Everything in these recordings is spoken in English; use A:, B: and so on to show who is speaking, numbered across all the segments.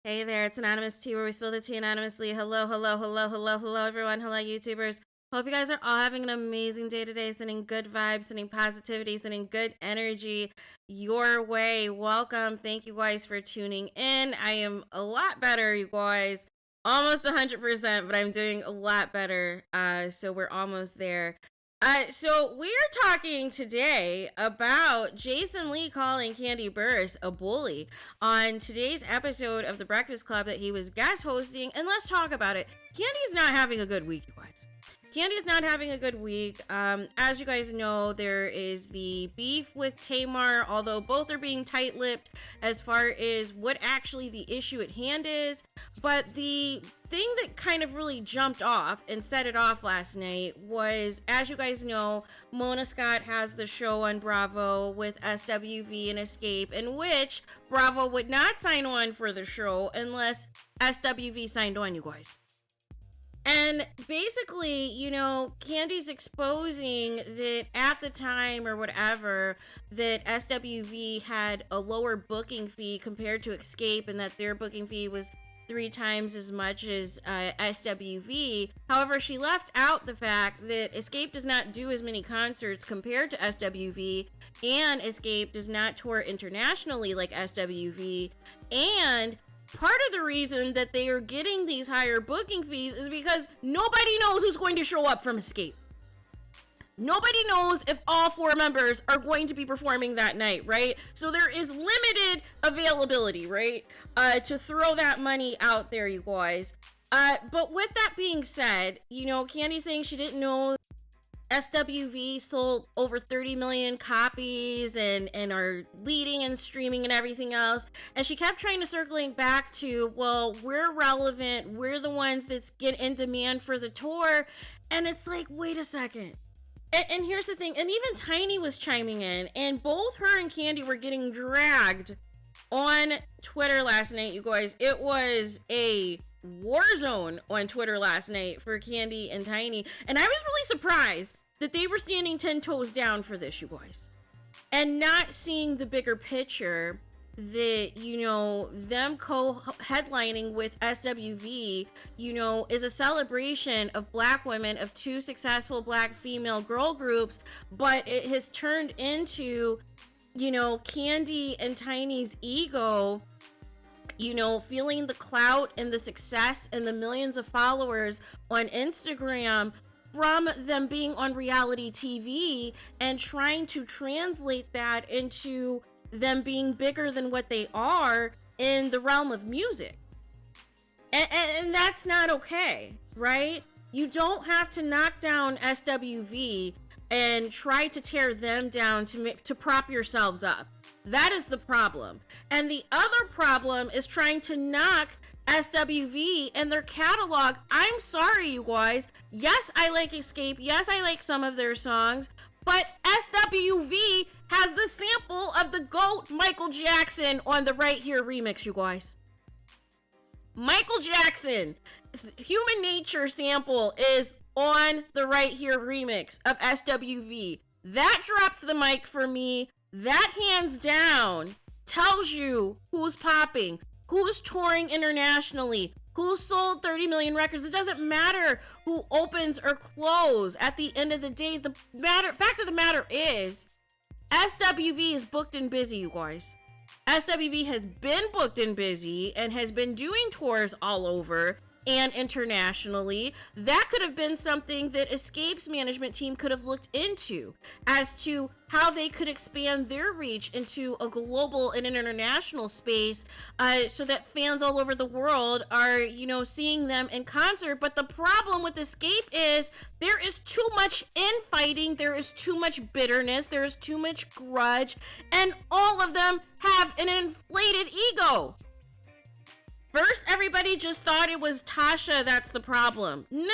A: Hey there, it's Anonymous Tea, where we spill the tea anonymously. Hello, hello, hello, hello, hello, everyone. Hello, YouTubers. Hope you guys are all having an amazing day today, sending good vibes, sending positivity, sending good energy your way. Welcome. Thank you guys for tuning in. I am a lot better, you guys. Almost 100%, but I'm doing a lot better. So we're almost there. So we're talking today about Jason Lee calling Kandi Burruss a bully on today's episode of The Breakfast Club that he was guest hosting. And let's talk about it. Kandi's not having a good week, you guys. Kandi's not having a good week. As you guys know, there is the beef with Tamar, although both are being tight-lipped as far as what actually the issue at hand is. But the thing that kind of really jumped off and set it off last night was, as you guys know, Mona Scott has the show on Bravo with SWV and Escape, in which Bravo would not sign on for the show unless SWV signed on, you guys. And basically, you know, Kandi's exposing that at the time or whatever, that SWV had a lower booking fee compared to Escape, and that their booking fee was 3 times as much as SWV. However, she left out the fact that Escape does not do as many concerts compared to SWV, and Escape does not tour internationally like SWV, and part of the reason that they are getting these higher booking fees is because nobody knows who's going to show up from Escape. Nobody knows if all 4 members are going to be performing that night, right? So there is limited availability, right? To throw that money out there, you guys. But with that being said, you know, Kandi saying she didn't know SWV sold over 30 million copies and are leading and streaming and everything else. And she kept trying to circling back to, well, we're relevant. We're the ones that's get in demand for the tour. And it's like, wait a second. And here's the thing. And even Tiny was chiming in, and both her and Kandi were getting dragged on Twitter last night, you guys. It was a war zone on Twitter last night for Kandi and Tiny. And I was really surprised that they were standing 10 toes down for this, you guys. And not seeing the bigger picture that, you know, them co-headlining with SWV, you know, is a celebration of Black women, of 2 successful Black female girl groups. But it has turned into, you know, Kandi and Tiny's ego, you know, feeling the clout and the success and the millions of followers on Instagram from them being on reality TV, and trying to translate that into them being bigger than what they are in the realm of music. And that's not okay, right? You don't have to knock down SWV and try to tear them down to prop yourselves up. That is the problem. And the other problem is trying to knock SWV and their catalog. I'm sorry, you guys. Yes, I like Escape. Yes, I like some of their songs. But SWV has the sample of the GOAT Michael Jackson on the Right Here remix, you guys. Michael Jackson, Human Nature sample is on the Right Here remix of SWV. That drops the mic for me. That hands down tells you who's popping, who's touring internationally, who sold 30 million records. It doesn't matter who opens or closes. At the end of the day, the fact of the matter is, SWV is booked and busy, you guys. SWV has been booked and busy and has been doing tours all over and internationally. That could have been something that Escape's management team could have looked into as to how they could expand their reach into a global and an international space, so that fans all over the world are, you know, seeing them in concert. But the problem with Escape is there is too much infighting, there is too much bitterness, there is too much grudge, and all of them have an inflated ego. First, everybody just thought it was Tasha that's the problem. No.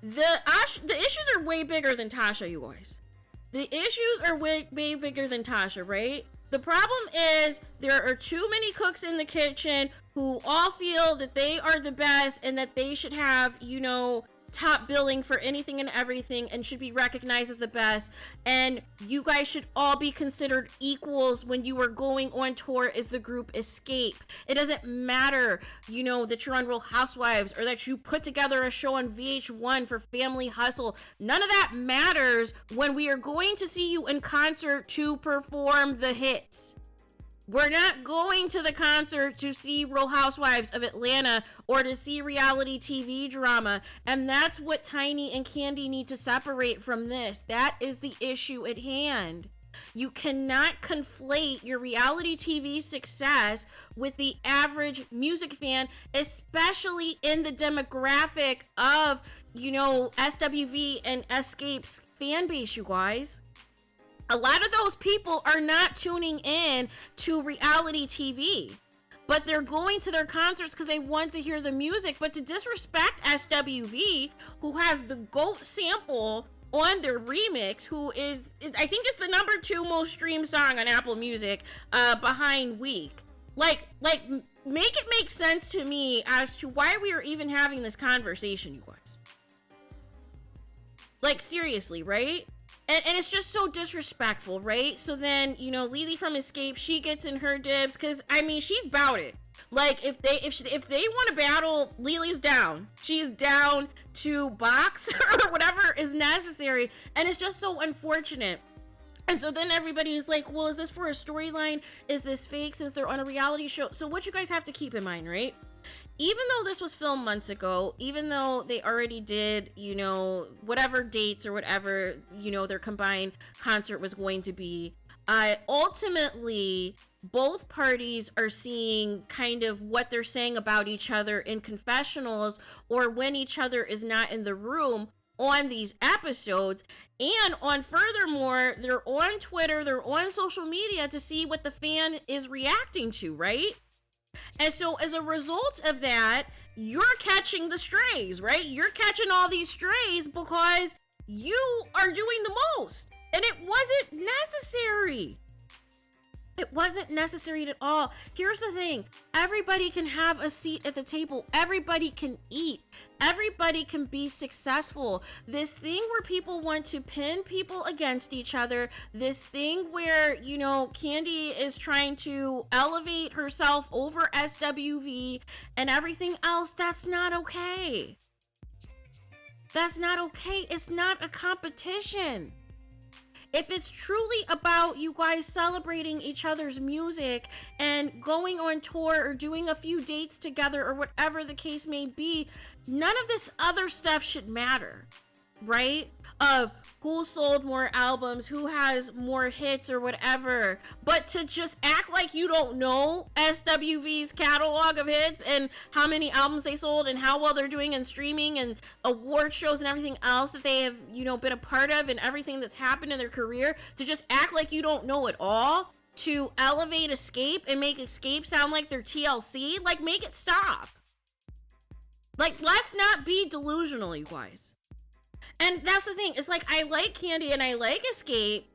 A: The issues are way bigger than Tasha, you guys. The issues are way bigger than Tasha, right? The problem is there are too many cooks in the kitchen who all feel that they are the best and that they should have, you know, top billing for anything and everything and should be recognized as the best. And you guys should all be considered equals when you are going on tour as the group Escape. It doesn't matter, you know, that you're on Real Housewives or that you put together a show on VH1 for Family Hustle. None of that matters when we are going to see you in concert to perform the hits. We're not going to the concert to see Real Housewives of Atlanta or to see reality TV drama. And that's what Tiny and Kandi need to separate from this. That is the issue at hand. You cannot conflate your reality TV success with the average music fan, especially in the demographic of, you know, SWV and Escape's fan base, you guys. A lot of those people are not tuning in to reality TV, but they're going to their concerts because they want to hear the music. But to disrespect SWV, who has the GOAT sample on their remix, who is, I think it's the #2 most streamed song on Apple Music, behind Weak. Like, make it make sense to me as to why we are even having this conversation, you guys. Like, seriously, right? And it's just so disrespectful, right? So then, you know, Lily from Escape, she gets in her dibs because, I mean, she's bout it. Like, if they want to battle, Lily's down. She's down to box or whatever is necessary. And it's just so unfortunate. And so then everybody's like, well, is this for a storyline? Is this fake since they're on a reality show? So what you guys have to keep in mind, right? Even though this was filmed months ago, even though they already did, you know, whatever dates or whatever, you know, their combined concert was going to be, ultimately, both parties are seeing kind of what they're saying about each other in confessionals or when each other is not in the room on these episodes. And on furthermore, they're on Twitter, they're on social media to see what the fan is reacting to, right? And so as a result of that, you're catching the strays, right? You're catching all these strays because you are doing the most. And it wasn't necessary. It wasn't necessary at all. Here's the thing. Everybody can have a seat at the table. Everybody can eat. Everybody can be successful. This thing where people want to pin people against each other, this thing where, you know, Kandi is trying to elevate herself over SWV and everything else, that's not okay. That's not okay. It's not a competition. If it's truly about you guys celebrating each other's music and going on tour or doing a few dates together or whatever the case may be, none of this other stuff should matter, right? Of who sold more albums, who has more hits or whatever. But to just act like you don't know SWV's catalog of hits and how many albums they sold and how well they're doing in streaming and award shows and everything else that they have, you know, been a part of and everything that's happened in their career, to just act like you don't know it all, to elevate Escape and make Escape sound like they're TLC, like, make it stop. Like, let's not be delusional, you guys. And that's the thing. It's like, I like Kandi and I like Escape,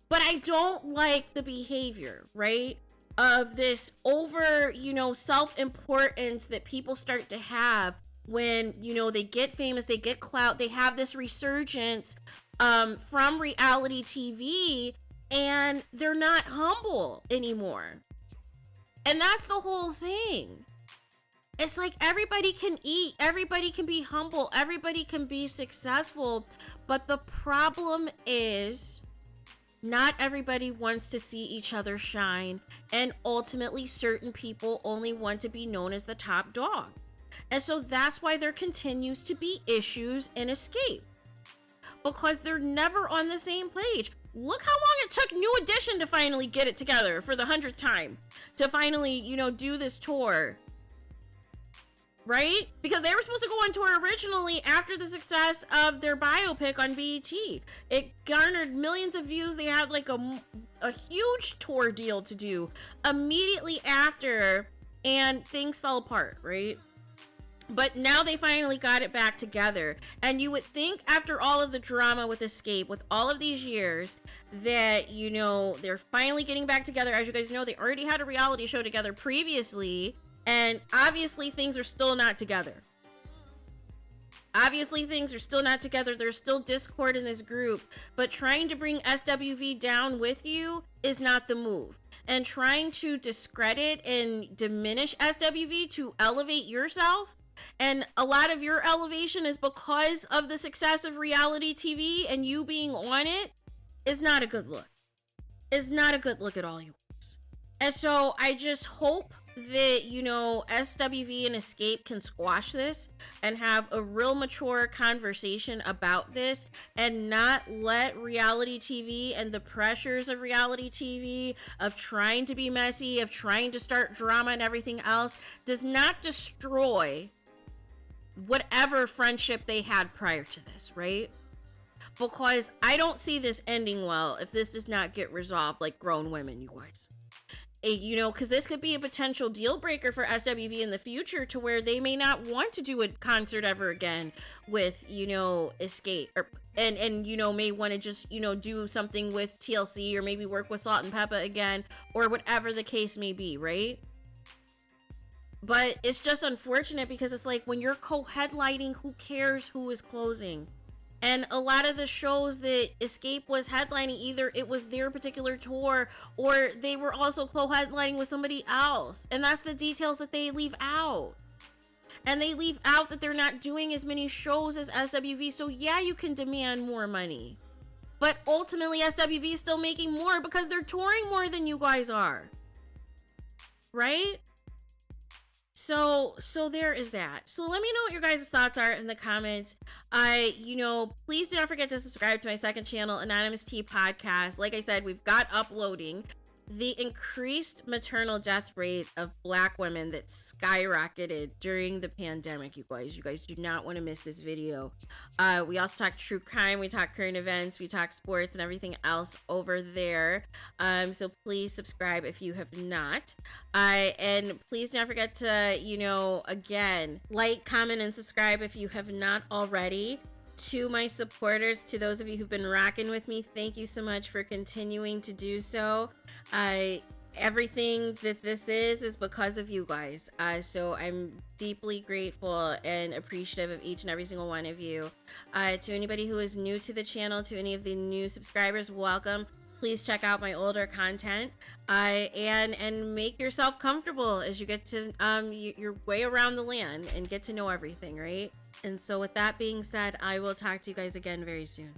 A: but I don't like the behavior, right? Of this over, you know, self-importance that people start to have when, you know, they get famous, they get clout, they have this resurgence from reality TV, and they're not humble anymore. And that's the whole thing. It's like everybody can eat, everybody can be humble, everybody can be successful, but the problem is not everybody wants to see each other shine, and ultimately certain people only want to be known as the top dog. And so that's why there continues to be issues in Escape, because they're never on the same page. Look how long it took New Edition to finally get it together for the 100th time, to finally, you know, do this tour. Right? Because they were supposed to go on tour originally after the success of their biopic on BET. It garnered millions of views. They had like a huge tour deal to do immediately after, and things fell apart, right? But now they finally got it back together. And you would think after all of the drama with Escape, with all of these years, that, you know, they're finally getting back together. As you guys know, they already had a reality show together previously. And obviously things are still not together. Obviously, things are still not together. There's still discord in this group, but trying to bring SWV down with you is not the move. And trying to discredit and diminish SWV to elevate yourself, and a lot of your elevation is because of the success of reality TV and you being on it, is not a good look. Is not a good look at all, you guys. And so I just hope that, you know, SWV and Escape can squash this and have a real mature conversation about this, and not let reality TV and the pressures of reality TV, of trying to be messy, of trying to start drama and everything else, does not destroy whatever friendship they had prior to this, right? Because I don't see this ending well if this does not get resolved like grown women, you guys. You know, because this could be a potential deal breaker for SWV in the future, to where they may not want to do a concert ever again with, you know, Escape, or and you know, may want to just, you know, do something with TLC, or maybe work with Salt and Peppa again, or whatever the case may be, right? But it's just unfortunate, because it's like, when you're co-headlining, who cares who is closing? And a lot of the shows that Escape was headlining, either it was their particular tour, or they were also co-headlining with somebody else. And that's the details that they leave out. And they leave out that they're not doing as many shows as SWV. So yeah, you can demand more money. But ultimately, SWV is still making more because they're touring more than you guys are. Right? So there is that. So let me know what your guys' thoughts are in the comments. You know, please do not forget to subscribe to my second channel, Anonymous T Podcast. Like I said, we've got uploading the increased maternal death rate of Black women that skyrocketed during the pandemic. You guys do not want to miss this video. We also talk true crime, we talk current events, we talk sports and everything else over there. So please subscribe if you have not. And please don't forget to, you know, again, like, comment, and subscribe if you have not already. To my supporters, to those of you who've been rocking with me, thank you so much for continuing to do so. Everything that this is because of you guys. So I'm deeply grateful and appreciative of each and every single one of you. To anybody who is new to the channel, to any of the new subscribers, welcome. Please check out my older content, and make yourself comfortable as you get to your way around the land and get to know everything, right? And so with that being said, I will talk to you guys again very soon.